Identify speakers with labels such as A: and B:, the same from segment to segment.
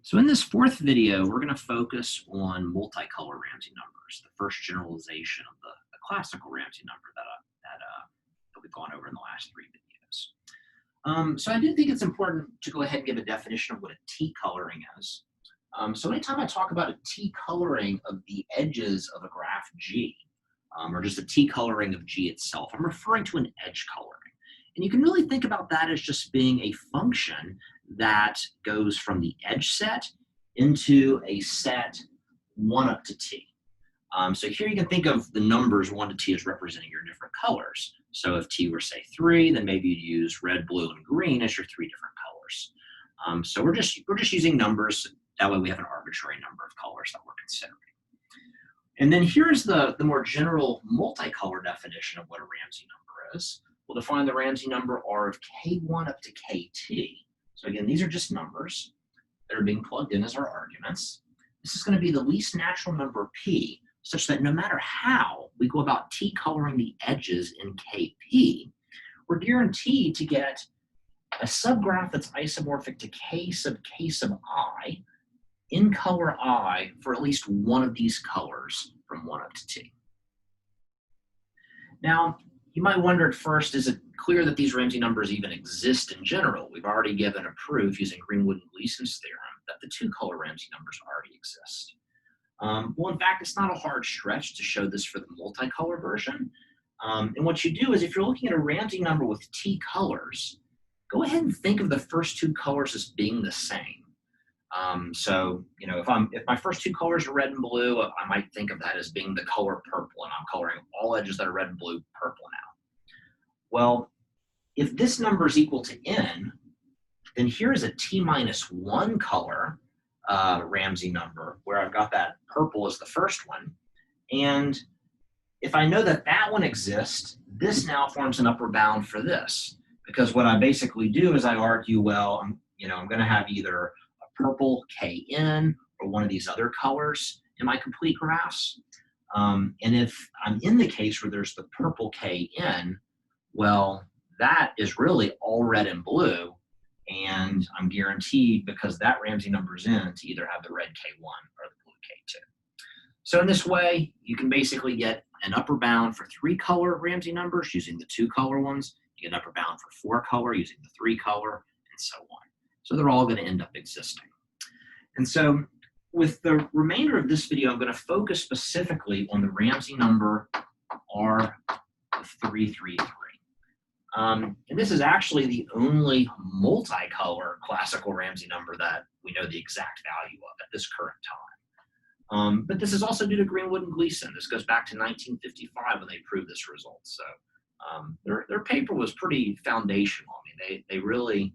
A: So in this fourth video, we're going to focus on multicolor Ramsey numbers, the first generalization of the classical Ramsey number that we've gone over in the last three videos. So I do think it's important to go ahead and give a definition of what a T-coloring is. So anytime I talk about a T-coloring of the edges of a graph G, or just a T-coloring of G itself, I'm referring to an edge coloring. And you can really think about that as just being a function that goes from the edge set into a set 1 up to T. So here you can think of the numbers 1 to T as representing your different colors. So if T were, say, 3, then maybe you'd use red, blue, and green as your 3 different colors. So we're just using numbers. That way we have an arbitrary number of colors that we're considering. And then here's the more general multicolor definition of what a Ramsey number is. We'll define the Ramsey number R of K1 up to KT. So again, these are just numbers that are being plugged in as our arguments. This is going to be the least natural number P, such that no matter how we go about T-coloring the edges in KP, we're guaranteed to get a subgraph that's isomorphic to K sub I in color I for at least one of these colors from 1 up to T. Now, you might wonder at first, is it clear that these Ramsey numbers even exist in general? We've already given a proof using Greenwood and Gleason's theorem that the two-color Ramsey numbers already exist. Well, in fact, it's not a hard stretch to show this for the multicolor version. And what you do is if you're looking at a Ramsey number with T colors, go ahead and think of the first 2 colors as being the same. So, you know, if my first 2 colors are red and blue, I might think of that as being the color purple, and I'm coloring all edges that are red and blue purple now. Well, if this number is equal to n, then here is a T-1 color Ramsey number where I've got that purple as the first one. And if I know that that one exists, this now forms an upper bound for this. Because what I basically do is I argue, well, I'm going to have either purple KN or one of these other colors in my complete graphs. And if I'm in the case where there's the purple KN, well, that is really all red and blue, and I'm guaranteed, because that Ramsey number's in, to either have the red K1 or the blue K2. So in this way, you can basically get an upper bound for 3-color Ramsey numbers using the 2-color ones. You get an upper bound for 4-color using the 3-color, and so on. So they're all going to end up existing. And so with the remainder of this video, I'm going to focus specifically on the Ramsey number R of 333. And this is actually the only multicolor classical Ramsey number that we know the exact value of at this current time. But this is also due to Greenwood and Gleason. This goes back to 1955 when they proved this result. So their paper was pretty foundational. I mean, they really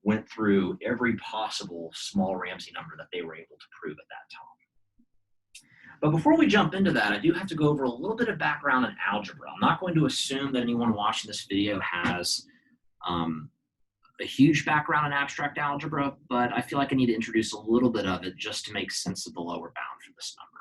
A: went through every possible small Ramsey number that they were able to prove at that time. But before we jump into that, I do have to go over a little bit of background in algebra. I'm not going to assume that anyone watching this video has a huge background in abstract algebra, but I feel like I need to introduce a little bit of it just to make sense of the lower bound for this number.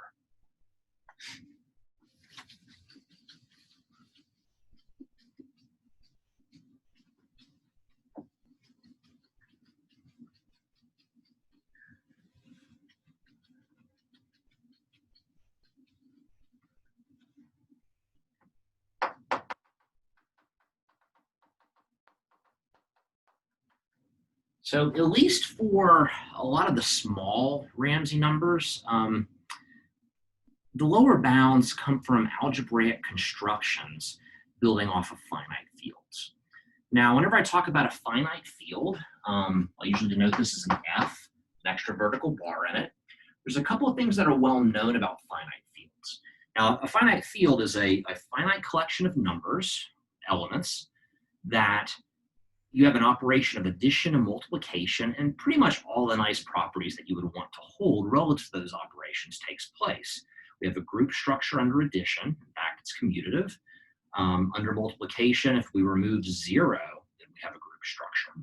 A: So at least for a lot of the small Ramsey numbers, the lower bounds come from algebraic constructions building off of finite fields. Now, whenever I talk about a finite field, I usually denote this as an F, an extra vertical bar in it. There's a couple of things that are well known about finite fields. Now, a finite field is a finite collection of numbers, elements, that you have an operation of addition and multiplication, and pretty much all the nice properties that you would want to hold relative to those operations takes place. We have a group structure under addition. In fact, it's commutative. Under multiplication, if we remove 0, then we have a group structure.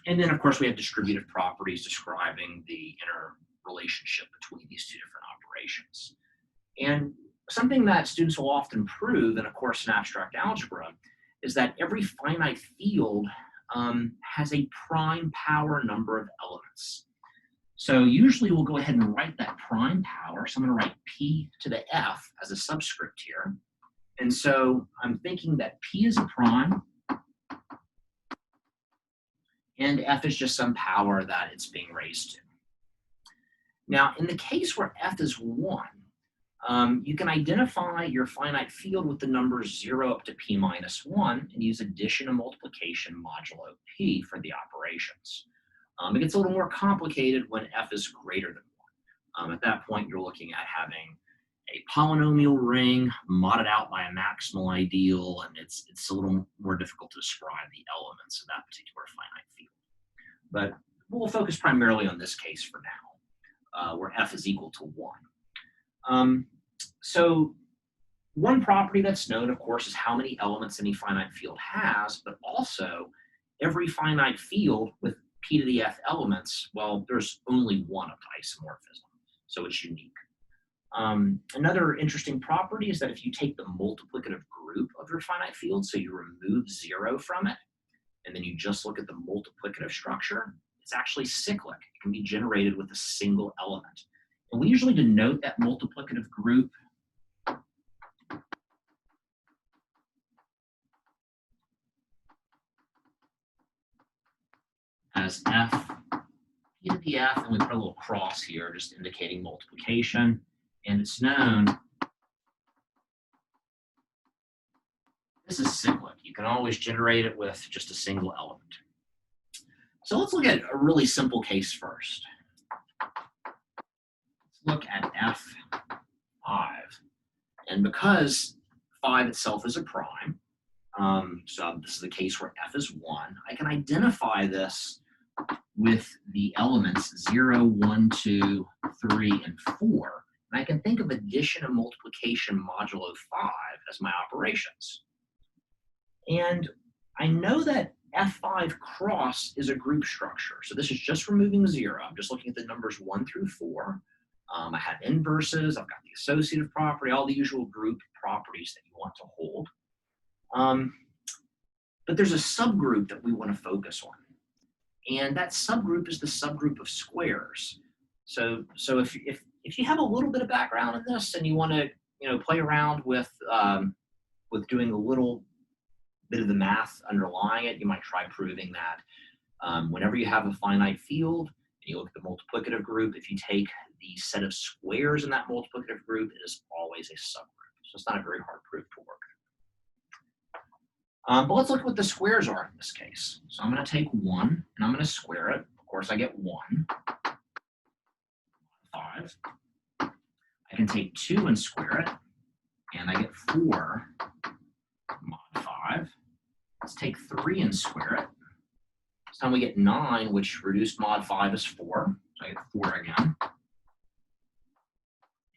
A: And then, of course, we have distributive properties describing the interrelationship between these 2 different operations. And something that students will often prove in a course in abstract algebra is that every finite field has a prime power number of elements. So usually we'll go ahead and write that prime power. So I'm going to write P to the F as a subscript here. And so I'm thinking that P is a prime, and F is just some power that it's being raised to. Now, in the case where F is 1, you can identify your finite field with the numbers 0 up to P minus 1 and use addition and multiplication modulo P for the operations. It gets a little more complicated when F is greater than 1. At that point, you're looking at having a polynomial ring modded out by a maximal ideal, and it's a little more difficult to describe the elements of that particular finite field. But we'll focus primarily on this case for now, where F is equal to 1. So one property that's known, of course, is how many elements any finite field has, but also every finite field with P to the F elements, well, there's only one of the isomorphism, so it's unique. Another interesting property is that if you take the multiplicative group of your finite field, so you remove 0 from it, and then you just look at the multiplicative structure, it's actually cyclic. It can be generated with a single element. And we usually denote that multiplicative group as F, P to the F, and we put a little cross here just indicating multiplication. And it's known, this is cyclic. You can always generate it with just a single element. So let's look at a really simple case first. Let's look at F5. And because 5 itself is a prime, so this is the case where F is 1, I can identify this with the elements 0, 1, 2, 3, and 4. And I can think of addition and multiplication modulo 5 as my operations. And I know that F5 cross is a group structure. So this is just removing 0. I'm just looking at the numbers 1 through 4. I have inverses. I've got the associative property, all the usual group properties that you want to hold. But there's a subgroup that we want to focus on. And that subgroup is the subgroup of squares. So if you have a little bit of background in this and you want to play around with doing a little bit of the math underlying it, you might try proving that whenever you have a finite field and you look at the multiplicative group, if you take the set of squares in that multiplicative group, it is always a subgroup. So it's not a very hard proof to work. But let's look at what the squares are in this case. So I'm going to take 1 and I'm going to square it. Of course, I get 1, 5. I can take 2 and square it, and I get 4 mod 5. Let's take 3 and square it. This time we get 9, which reduced mod 5 is 4. So I get 4 again.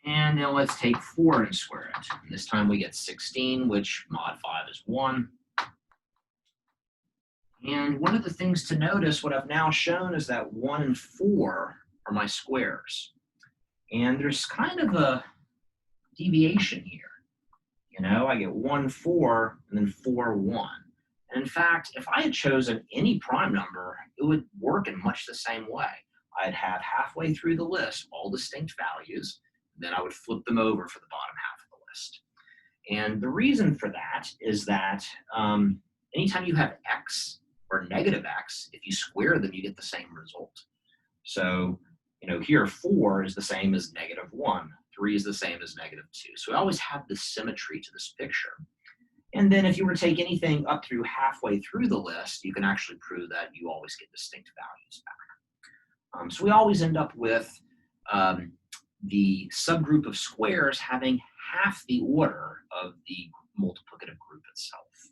A: And now let's take 4 and square it. And this time we get 16, which mod 5 is 1. And one of the things to notice, what I've now shown, is that 1 and 4 are my squares. And there's kind of a deviation here. I get 1, 4, and then 4, 1. And in fact, if I had chosen any prime number, it would work in much the same way. I'd have halfway through the list all distinct values, then I would flip them over for the bottom half of the list. And the reason for that is that anytime you have x or negative x, if you square them, you get the same result. So, here 4 is the same as negative 1. 3 is the same as negative 2. So we always have this symmetry to this picture. And then if you were to take anything up through halfway through the list, you can actually prove that you always get distinct values back. So we always end up with the subgroup of squares having half the order of the multiplicative group itself.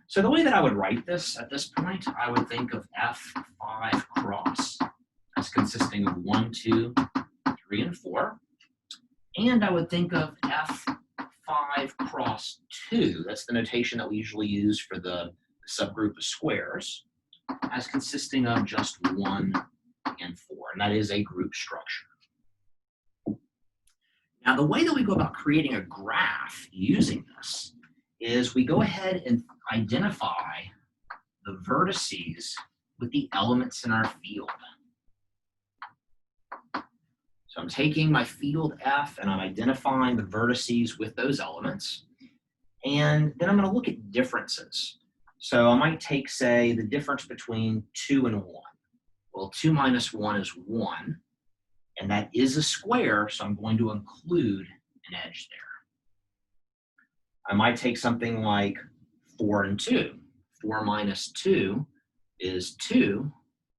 A: So the way that I would write this at this point, I would think of F5 cross as consisting of 1, 2, 3, and 4. And I would think of F5 cross 2, that's the notation that we usually use for the subgroup of squares, as consisting of just 1 and 4. And that is a group structure. Now, the way that we go about creating a graph using this is we go ahead and identify the vertices with the elements in our field. So I'm taking my field F and I'm identifying the vertices with those elements. And then I'm going to look at differences. So I might take, say, the difference between 2 and 1. Well, 2 minus 1 is 1, and that is a square, so I'm going to include an edge there. I might take something like 4 and 2. 4 minus 2 is 2,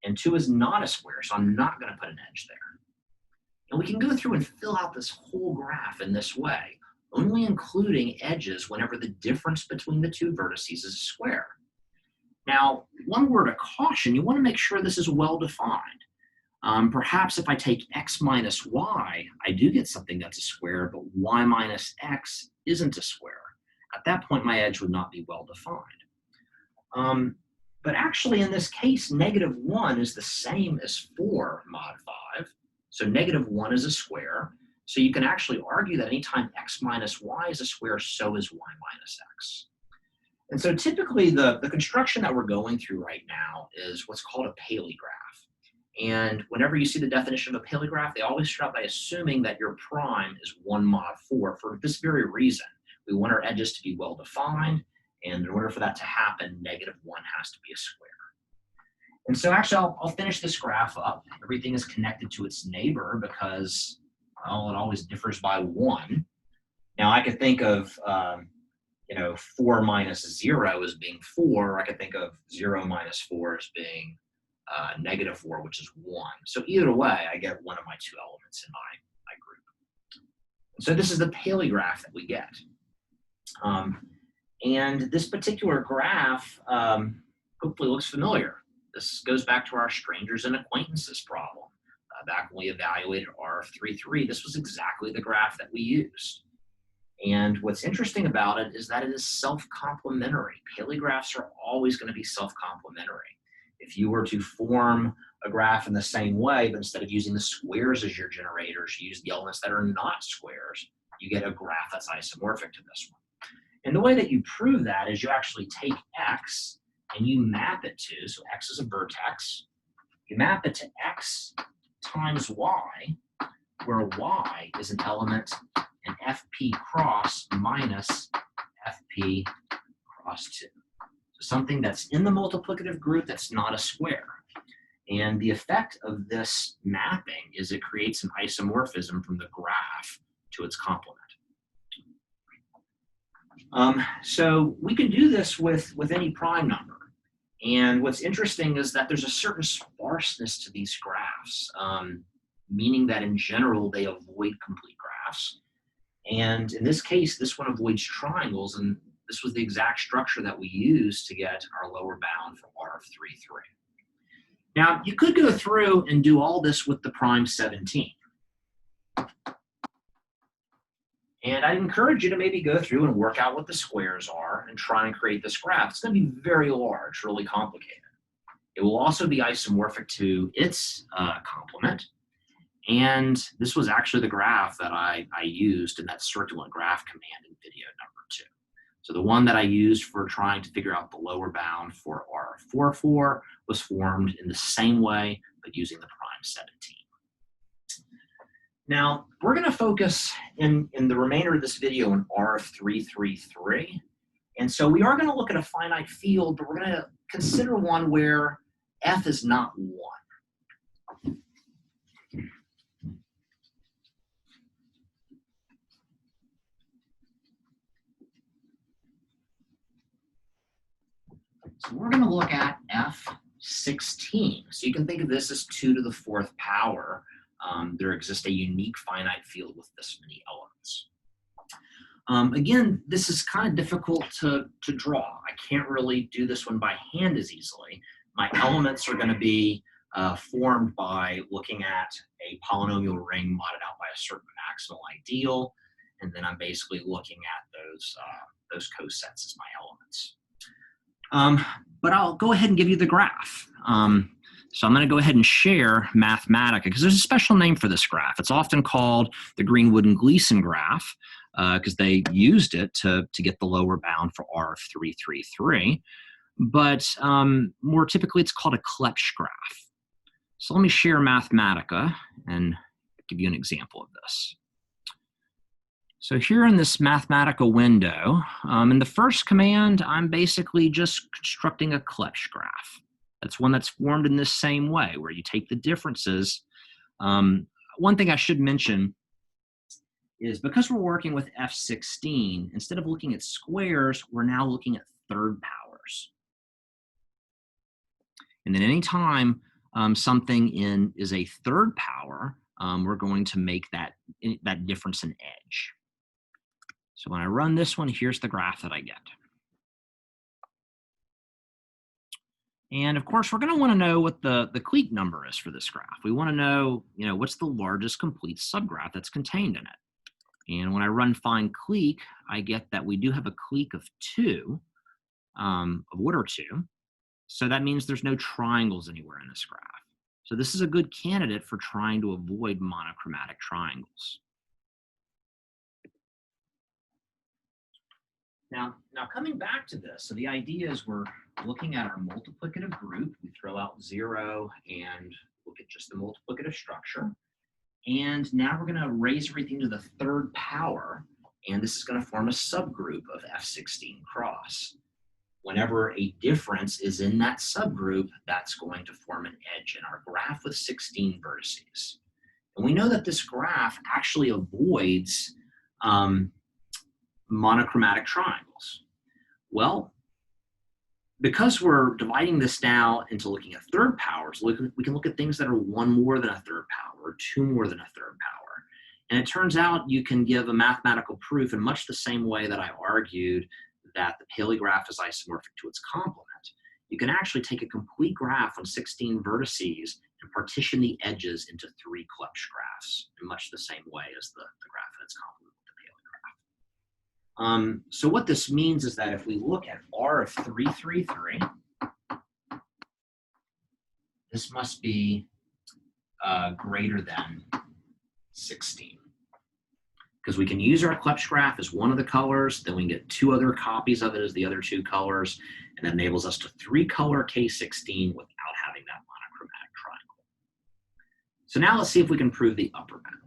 A: and 2 is not a square, so I'm not going to put an edge there. And we can go through and fill out this whole graph in this way, only including edges whenever the difference between the two vertices is a square. Now, one word of caution, you want to make sure this is well defined. Perhaps if I take x minus y, I do get something that's a square, but y minus x isn't a square. At that point, my edge would not be well defined. But actually, in this case, negative 1 is the same as 4 mod 5. So negative 1 is a square. So you can actually argue that anytime x minus y is a square, so is y minus x. And so typically the construction that we're going through right now is what's called a Paley graph. And whenever you see the definition of a Paley graph, they always start by assuming that your prime is 1 mod 4 for this very reason. We want our edges to be well defined, and in order for that to happen, negative 1 has to be a square. And so actually, I'll finish this graph up. Everything is connected to its neighbor because, well, it always differs by 1. Now, I could think of 4 minus 0 as being 4. I could think of 0 minus 4 as being negative 4, which is 1. So either way, I get one of my two elements in my group. So this is the Paley graph that we get. And this particular graph hopefully looks familiar. This goes back to our strangers and acquaintances problem. Back when we evaluated R of 3,3, this was exactly the graph that we used. And what's interesting about it is that it is self-complementary. Paley graphs are always going to be self-complementary. If you were to form a graph in the same way, but instead of using the squares as your generators, you use the elements that are not squares, you get a graph that's isomorphic to this one. And the way that you prove that is you actually take x and you map it to, so x is a vertex, you map it to x times y, where y is an element in FP cross minus FP cross 2. So something that's in the multiplicative group that's not a square. And the effect of this mapping is it creates an isomorphism from the graph to its complement. So we can do this with any prime number. And what's interesting is that there's a certain sparseness to these graphs, meaning that in general they avoid complete graphs. And in this case, this one avoids triangles, and this was the exact structure that we used to get our lower bound for R of 3,3. Now, you could go through and do all this with the prime 17. And I'd encourage you to maybe go through and work out what the squares are and try and create this graph. It's going to be very large, really complicated. It will also be isomorphic to its complement. And this was actually the graph that I used in that circular graph command in video number 2. So the one that I used for trying to figure out the lower bound for R of 4,4 was formed in the same way, but using the prime 17. Now, we're going to focus in the remainder of this video on R of 3,3,3. And so we are going to look at a finite field, but we're going to consider one where F is not 1. So we're going to look at F16. So you can think of this as 2 to the 4th power. There exists a unique finite field with this many elements. Again, this is kind of difficult to draw. I can't really do this one by hand as easily. My elements are going to be formed by looking at a polynomial ring modded out by a certain maximal ideal, and then I'm basically looking at those cosets as my elements. But I'll go ahead and give you the graph. So I'm going to go ahead and share Mathematica, because there's a special name for this graph. It's often called the Greenwood and Gleason graph, because they used it to get the lower bound for R of 3,3,3. But more typically, it's called a Klepsch graph. So let me share Mathematica and give you an example of this. So here in this mathematical window, in the first command, I'm basically just constructing a Clebsch graph. That's one that's formed in this same way, where you take the differences. One thing I should mention is because we're working with F16, instead of looking at squares, we're now looking at third powers. And then anytime something is a third power, we're going to make that difference an edge. So when I run this one, here's the graph that I get. And of course, we're going to want to know what the clique number is for this graph. We want to know, what's the largest complete subgraph that's contained in it. And when I run find clique, I get that we do have a clique of 2, of order 2. So that means there's no triangles anywhere in this graph. So this is a good candidate for trying to avoid monochromatic triangles. Now coming back to this, so the idea is we're looking at our multiplicative group. We throw out 0 and look at just the multiplicative structure. And now we're going to raise everything to the third power, and this is going to form a subgroup of F16 cross. Whenever a difference is in that subgroup, that's going to form an edge in our graph with 16 vertices. And we know that this graph actually avoids monochromatic triangles. Well, because we're dividing this now into looking at third powers, we can look at things that are 1 more than a third power, or 2 more than a third power. And it turns out you can give a mathematical proof in much the same way that I argued that the Paley graph is isomorphic to its complement. You can actually take a complete graph on 16 vertices and partition the edges into 3 Clebsch graphs in much the same way as the graph and its complement with the Paley graph. So what this means is that if we look at R of 333, this must be greater than 16. Because we can use our Clebsch graph as one of the colors, then we can get 2 other copies of it as the other 2 colors, and that enables us to 3-color K16 without having that monochromatic triangle. So now let's see if we can prove the upper bound.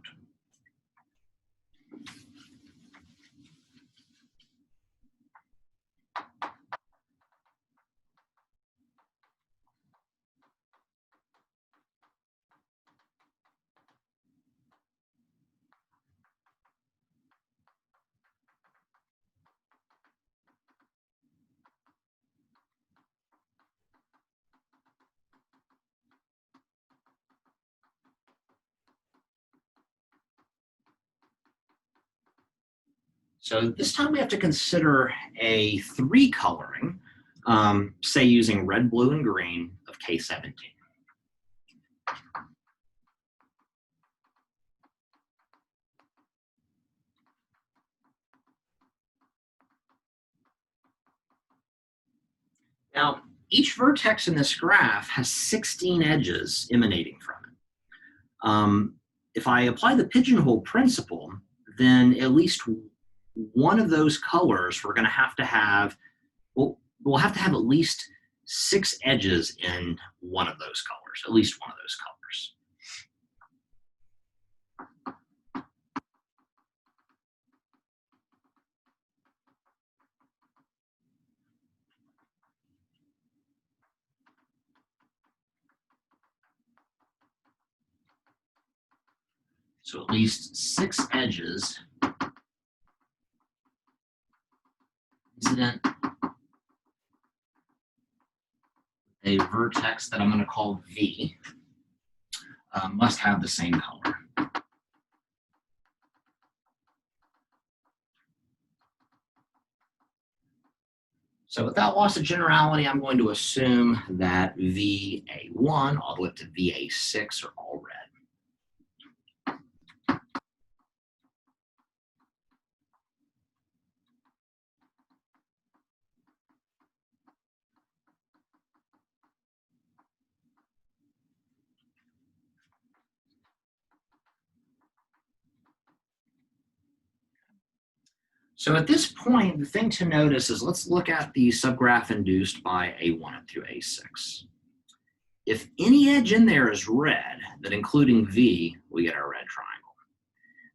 A: So this time we have to consider a 3-coloring, say using red, blue, and green of K17. Now, each vertex in this graph has 16 edges emanating from it. If I apply the pigeonhole principle, then at least one of those colors we're going to have, we'll have to have at least 6 edges in one of those colors, at least one of those colors. So at least 6 edges incident a vertex that I'm going to call V must have the same color. So without loss of generality, I'm going to assume that VA1 all the way up to VA6 are all red. So at this point, the thing to notice is let's look at the subgraph induced by A1 through A6. If any edge in there is red, then including V, we get our red triangle.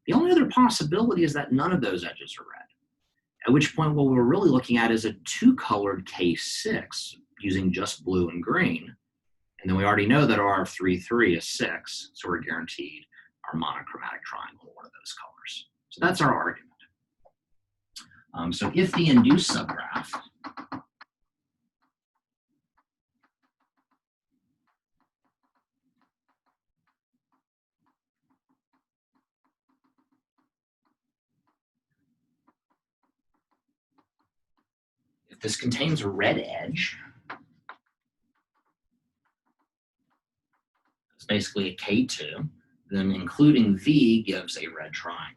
A: The only other possibility is that none of those edges are red, at which point what we're really looking at is a two-colored K6 using just blue and green. And then we already know that our 3, 3 is 6, so we're guaranteed our monochromatic triangle in one of those colors. So that's our argument. So if the induced subgraph if this contains a red edge, it's basically a K2, then including V gives a red triangle.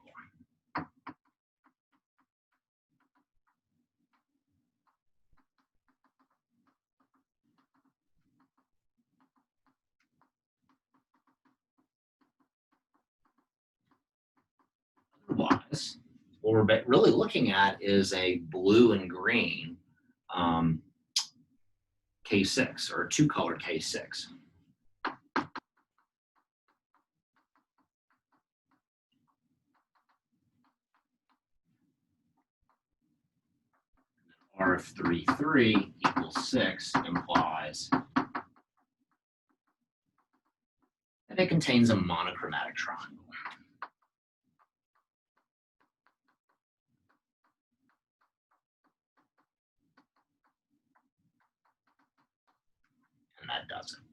A: Otherwise, what we're really looking at is a blue and green K6, or a two-colored K6. R of 3, 3 equals 6 implies that it contains a monochromatic triangle. And that does it.